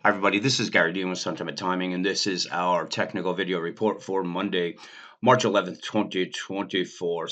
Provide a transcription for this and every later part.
Hi, everybody. This is Gary Dean with Sentiment Timing, and this is our technical video report for Monday, March 11th, 2024.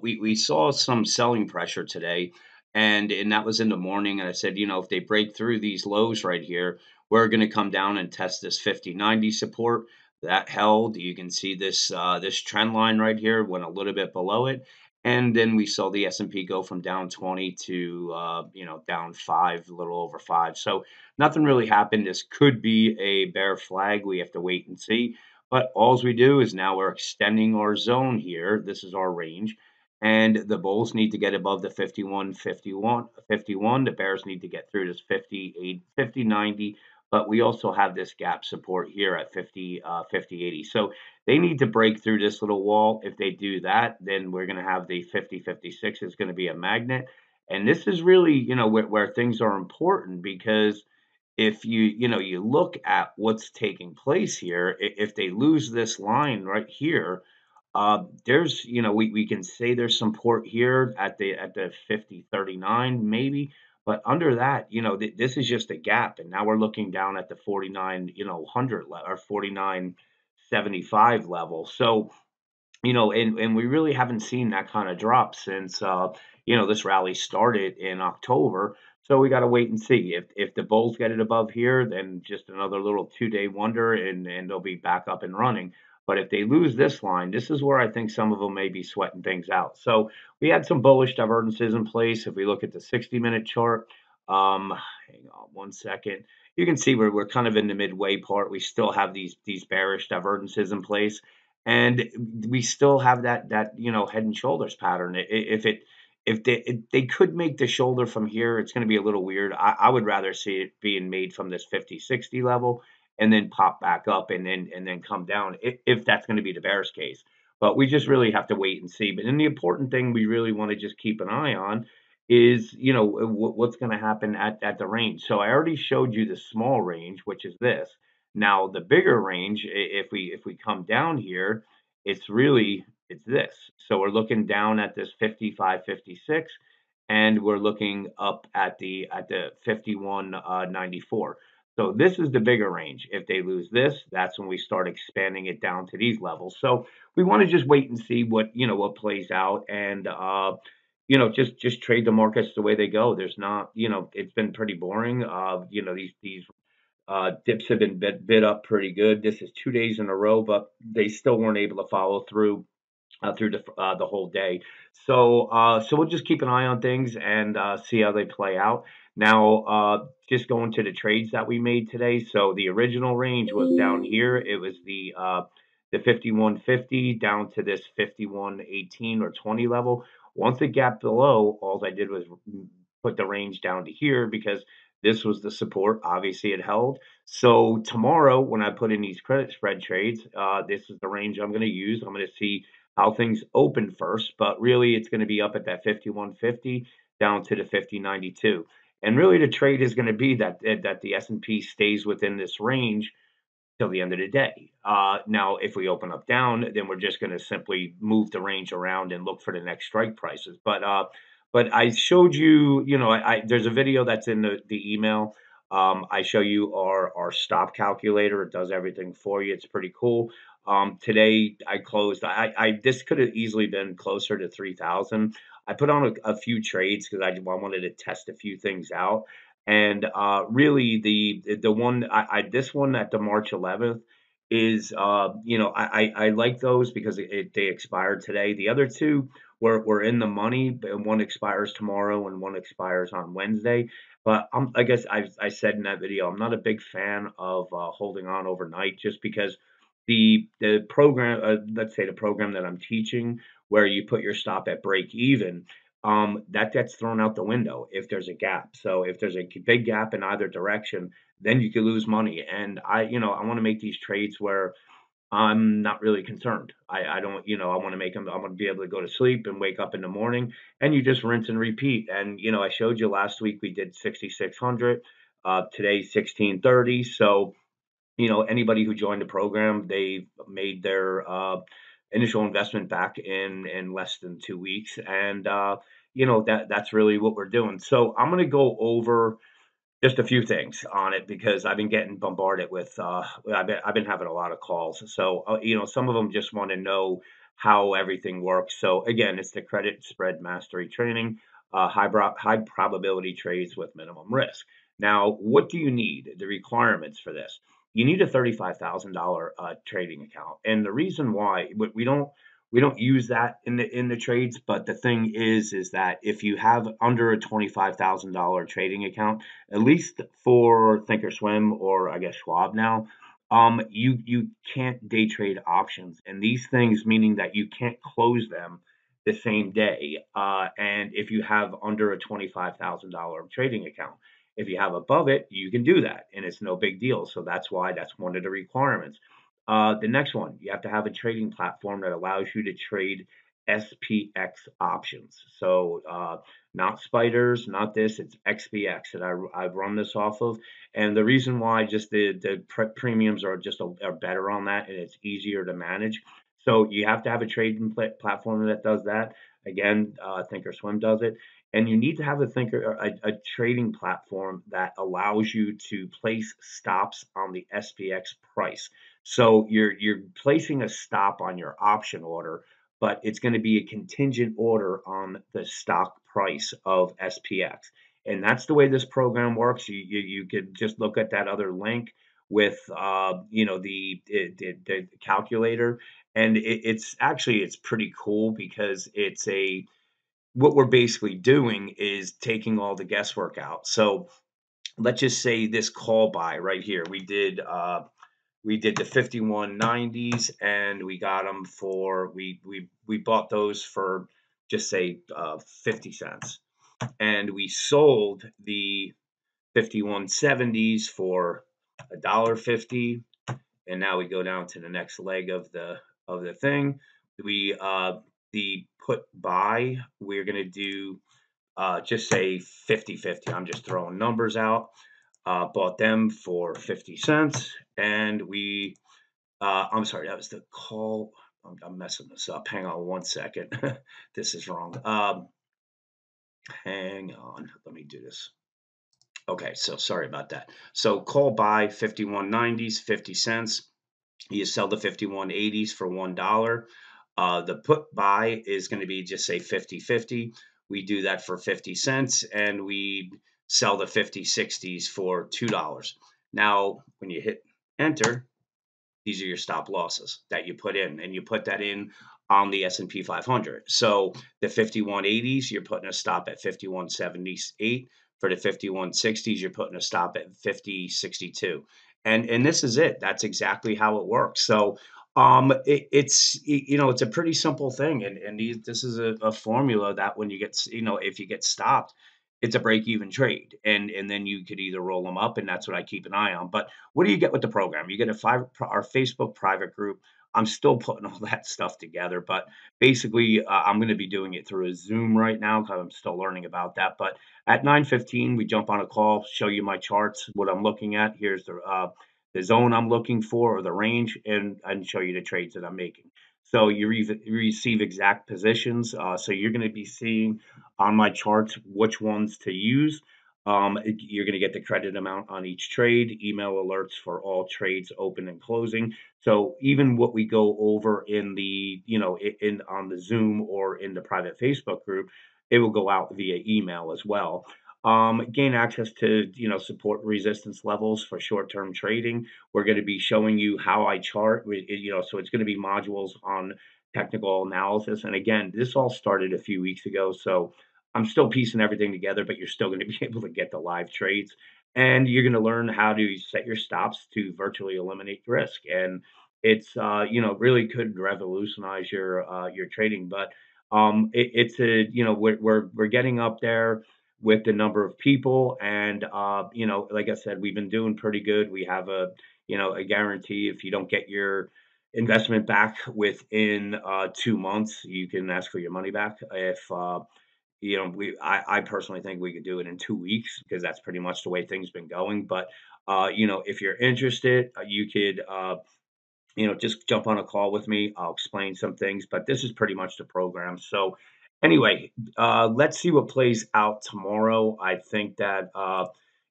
We saw some selling pressure today, and that was in the morning. And I said, if they break through these lows right here, we're going to come down and test this 50/90 support. That held. You can see this trend line right here went a little bit below it. And then we saw the S&P go from down 20 to down 5, a little over 5. So nothing really happened. This could be a bear flag. We have to wait and see. But all we do is now we're extending our zone here. This is our range. And the bulls need to get above the 51, 51, 51. The bears need to get through this 58, 50, 90. But we also have this gap support here at 50, 50, 80. So they need to break through this little wall. If they do that, then we're going to have the 50, 56 is going to be a magnet. And this is really, where things are important because if you look at what's taking place here, if they lose this line right here, there's we can say there's some support here at the 50/39 maybe, but under that, this is just a gap, and now we're looking down at the 49 100 or 49.75 level. So and we really haven't seen that kind of drop since this rally started in October. So we got to wait and see if the bulls get it above here, then just another little 2-day wonder, and they'll be back up and running. But if they lose this line, this is where I think some of them may be sweating things out. So we had some bullish divergences in place. If we look at the 60-minute chart, hang on one second, you can see where we're kind of in the midway part. We still have these bearish divergences in place, and we still have that head and shoulders pattern. If they could make the shoulder from here, it's going to be a little weird. I would rather see it being made from this 50/60 level and then pop back up and then come down if that's going to be the bear's case. But we just really have to wait and see. But then the important thing we really want to just keep an eye on is what's going to happen at the range. So I already showed you the small range, which is this. Now the bigger range, if we come down here, it's this. So we're looking down at this 55, 56, and we're looking up at the 51, 94. So this is the bigger range. If they lose this, that's when we start expanding it down to these levels. So we want to just wait and see what plays out, and just trade the markets the way they go. There's not, it's been pretty boring. These dips have been bid up pretty good. This is 2 days in a row, but they still weren't able to follow through the whole day. So we'll just keep an eye on things and see how they play out. Now, just going to the trades that we made today. So the original range was down here. It was the 51.50 down to this 51.18 or 20 level. Once it gapped below, all I did was put the range down to here because this was the support. Obviously, it held. So tomorrow, when I put in these credit spread trades, this is the range I'm going to use. I'm going to see how things open first, but really it's going to be up at that 51.50 down to the 50.92. And really the trade is going to be that the S&P stays within this range till the end of the day. Now, if we open up down, then we're just going to simply move the range around and look for the next strike prices. But I showed you, there's a video that's in the email. I show you our stop calculator. It does everything for you. It's pretty cool. Today I closed. This could have easily been closer to 3,000. I put on a few trades because I wanted to test a few things out. And really, the one this one at the March 11th is I like those because they expired today. The other two were in the money, but one expires tomorrow and one expires on Wednesday. But I guess I said in that video, I'm not a big fan of holding on overnight just because the program, let's say the program that I'm teaching, where you put your stop at break even, that gets thrown out the window if there's a gap. So if there's a big gap in either direction, then you could lose money. And I want to make these trades where I'm not really concerned. I don't, I want to make them. I want to be able to go to sleep and wake up in the morning, and you just rinse and repeat. And I showed you last week we did 6,600. Today 1630. So anybody who joined the program, they made their initial investment back in less than 2 weeks, and that's really what we're doing. So I'm going to go over Just a few things on it because I've been getting bombarded with, I've been having a lot of calls. So, some of them just want to know how everything works. So again, it's the credit spread mastery training, high probability trades with minimum risk. Now, what do you need? The requirements for this. You need a $35,000 trading account. And the reason why we don't use that in the trades, but the thing is that if you have under a $25,000 trading account, at least for Thinkorswim or I guess Schwab now, you can't day trade options, and these things meaning that you can't close them the same day. And if you have under a $25,000 trading account, if you have above it, you can do that, and it's no big deal. So that's why that's one of the requirements. The next one, you have to have a trading platform that allows you to trade SPX options. So not spiders, not this. It's XBX that I've run this off of, and the reason why just the premiums are are better on that, and it's easier to manage. So you have to have a trading platform that does that. Again, Thinkorswim does it, and you need to have a trading platform that allows you to place stops on the SPX price. So you're placing a stop on your option order, but it's going to be a contingent order on the stock price of SPX. And that's the way this program works. You could just look at that other link with the calculator, and it's pretty cool because it's a what we're basically doing is taking all the guesswork out. So let's just say this call buy right here. We did the 5190s, and we got them for we bought those for just say 50 cents, and we sold the 5170s for $1.50. And now we go down to the next leg of the thing. We the put buy, we're going to do just say 50-50. I'm just throwing numbers out. Bought them for 50 cents, and I'm sorry, that was the call. I'm messing this up. Hang on one second. This is wrong. Hang on. Let me do this. Okay, so sorry about that. So call buy 5190s, 50 cents. You sell the 5180s for $1. The put buy is going to be just say 50-50. We do that for 50 cents, and we sell the 5060s for $2. Now, when you hit enter, these are your stop losses that you put in, and you put that in on the S&P 500. So the 5180s, you're putting a stop at 5178. For the 5160s, you're putting a stop at 5062. And this is it. That's exactly how it works. So it's a pretty simple thing, and this is a formula that when you get if you get stopped, it's a break even trade, and then you could either roll them up, and that's what I keep an eye on. But what do you get with the program? You get our Facebook private group. I'm still putting all that stuff together, but basically, I'm going to be doing it through a Zoom right now because I'm still learning about that. But at 9:15, we jump on a call, show you my charts, what I'm looking at. Here's the zone I'm looking for or the range, and show you the trades that I'm making. So you receive exact positions. So you're going to be seeing on my charts which ones to use. You're going to get the credit amount on each trade, email alerts for all trades open and closing. So even what we go over in the, in on the Zoom or in the private Facebook group, it will go out via email as well. Gain access to, support resistance levels for short-term trading. We're going to be showing you how I chart, so it's going to be modules on technical analysis. And again, this all started a few weeks ago, so I'm still piecing everything together, but you're still going to be able to get the live trades, and you're going to learn how to set your stops to virtually eliminate risk. And it's really could revolutionize your trading. But it's a we're getting up there with the number of people, and like I said, we've been doing pretty good. We have a guarantee. If you don't get your investment back within 2 months, you can ask for your money back. If I personally think we could do it in 2 weeks because that's pretty much the way things been going. But if you're interested, you could just jump on a call with me. I'll explain some things, but this is pretty much the program. So anyway, let's see what plays out tomorrow. I think that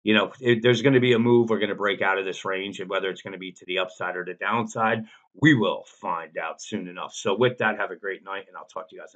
there's going to be a move. We're going to break out of this range, and whether it's going to be to the upside or the downside, we will find out soon enough. So with that, have a great night, and I'll talk to you guys.